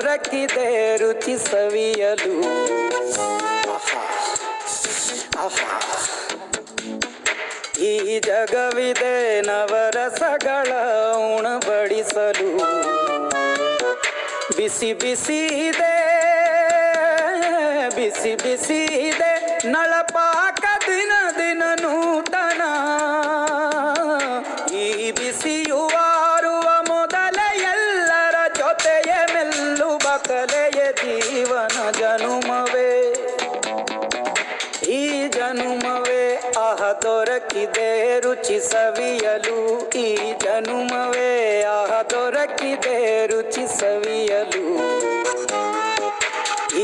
ದೊರಕಿದೆ ರುಚಿ ಸವಿಯಲು. ಈ ಜಗವಿದೆ ನವರಸಗಳ ಉಣಬಡಿಸಲು. ಬಿಸಿ ಬಿಸಿ ಇದೆ ಬಿಸಿ ಬಿಸಿ ಇದೆ ನಳಪಾಕ ದಿನ ದಿನ ನೂತನ. ಈ ಬಿಸಿಯುವಾರುವ ಮೊದಲೇ ಎಲ್ಲರ ಜೊತೆಯ ಮೆಲ್ಲುವ ಕಲೆಯ ಜೀವನ ಜನುಮವೇ. ಈ ಜನುಮವೇ ಆಹ ದೊರಕಿದೆ ರುಚಿ ಸವಿಯಲು. ಈ ಜನುಮವೇ ಆಹ ದೊರಕಿದೆ ರುಚಿ ಸವಿಯಲು.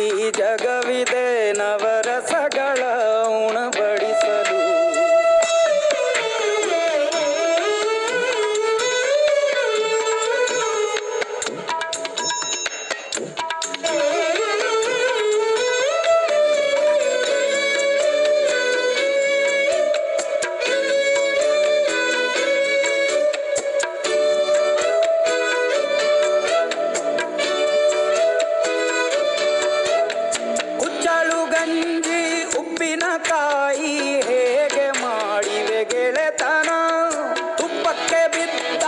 ಈ ಜಗವಿದೆ ನವರಸಗಳ ಉಣಬಡಿಸಲು. ಗಂಜಿ ಉಪ್ಪಿನಕಾಯಿ ಹೇಗೆ ಮಾಡಿವೆ ಗೆಳೆತನ. ತುಪ್ಪಕ್ಕೆ ಬಿದ್ದ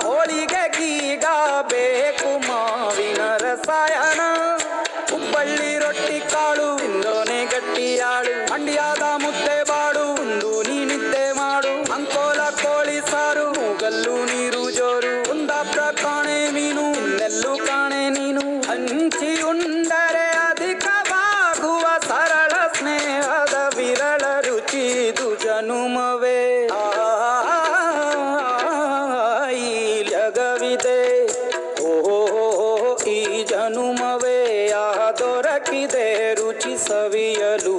ಹೋಳಿಗೆಗೀಗ ಬೇಕು ಮಾವಿನ ರಸಾಯನ. ಹುಬ್ಬಳ್ಳಿ ರೊಟ್ಟಿ ಕಾಳು ಇಂದೋನೆ ಗಟ್ಟಿಯಾಳು. ಮಂಡ್ಯದ ಮುದ್ದೆ ಬಾಡು ಉಂಡು ನೀನಿದ್ದೆ ಮಾಡು. ಅಂಕೋಲ ಕೋಳಿ ಸಾರು ಮೂಗಲ್ಲು ನೀರು ಜೋರು. ಕುಂದಾಪುರ ಕಾಣೆ ಮೀನು ಇನ್ನೆಲ್ಲೂ ಕಾಣೆ ನೀನು. ಹಂಚಿ ಉಂಡರೆ ಅಧಿಕವಾಗುವ ಸರಳ ಸ್ನೇಹದ ವಿರಳ ರುಚಿ ಇದು ಜನುಮವೇ. ಈ ಜಗವಿದೆ ಓಹೋ ಈ ಜನುಮವೇ ಆಹ ದೊರಕಿದೆ ರುಚಿ ಸವಿಯಲು.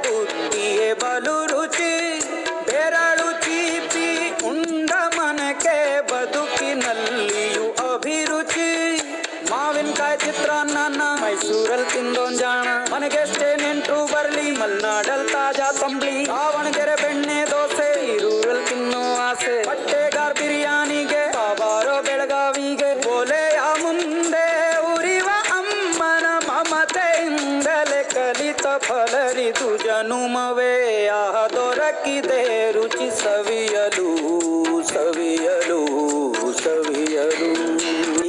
ಬುದ್ಧಿಯೇ ಬಲು ರುಚಿ ಬೆರಳು ಚೀಪಿ ಉಂಡ ಮನಕ್ಕೆ ಬದುಕಿನಲ್ಲಿಯೂ ಅಭಿರುಚಿ. ಮಾವಿನಕಾಯಿ ಚಿತ್ರಾನ್ನ ಮೈಸೂರಲ್ಲಿ ತಿಂದೋನ್ ಜಾಣ. ಮನೆಗೆಷ್ಟೇ ನೆಂಟ್ರು ಬರ್ಲಿ ಮಲ್ನಾಡಲ್ ತಾಜಾ ತಂಬ್ಳಿ. ದಾವಣಗೆರೆ ಬೆಣ್ಣೆ ದೋಸೆ ಈರೂರಲ್ಲಿ ತಿನ್ನೋ ಆಸೆ. ಬಟ್ಟೆಗಾರ್ ಬಿರಿಯಾನಿಗೆ ಬಾಬಾರೋ ಬೆಳಗಾವಿಗೆ. ಓಲೆಯ ಮುಂದೆ ಉರಿವ ಅಮ್ಮನ ಮಮತೆಯಿಂದಲೇ ಕಲಿತ ಫಲರಿದು ಜನುಮವೇ ಆಹ ದೊರಕಿದೆ ರುಚಿ ಸವಿಯಲು ಸವಿಯಲು ಸವಿಯಲು.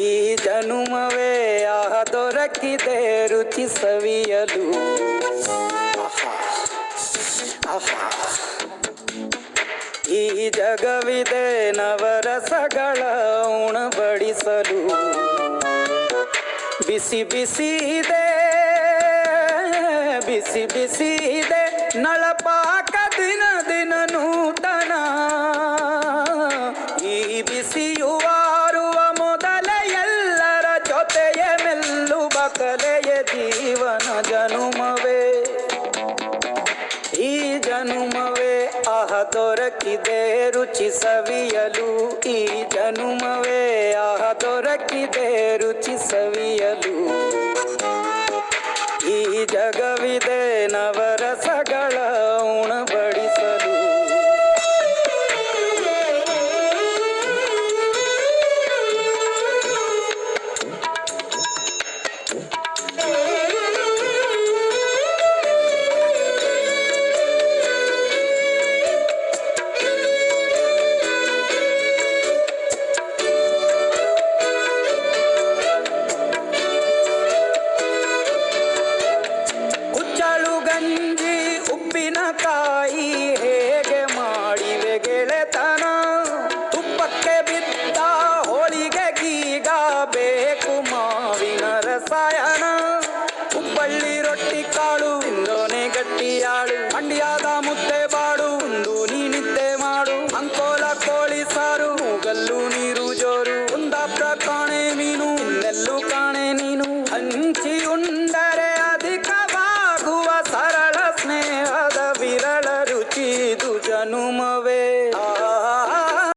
ಈ ಜನುಮವೇ ಆಹ ದೊರಕಿದೆ ರುಚಿ ಸವಿಯಲು. ಈ ಜಗವಿದೆ ನವರಸಗಳ ಉಣಬಡಿಸಲು. ಬಿಸಿ ಬಿಸಿ ಇದೆ ಬಿಸಿ ಬಿಸಿ ಇದೆ ನಳಪಾಕ ದಿನ ದಿನ ನೂತನ. ಈ ಬಿಸಿಯುವಾರುವ ಮೊದಲೇ ಎಲ್ಲರ ಜೊತೆಯ ಮೆಲ್ಲುವ ಕಲೆಯ ಜೀವನ ಜನುಮವೇ. ಈ ಜನುಮವೇ ಆಹ ದೊರಕಿದೆ ರುಚಿ ಸವಿಯಲು. ಈ ಜನುಮವೇ ಆಹ ದೊರಕಿದೆ ರುಚಿ ಸವಿಯಲು.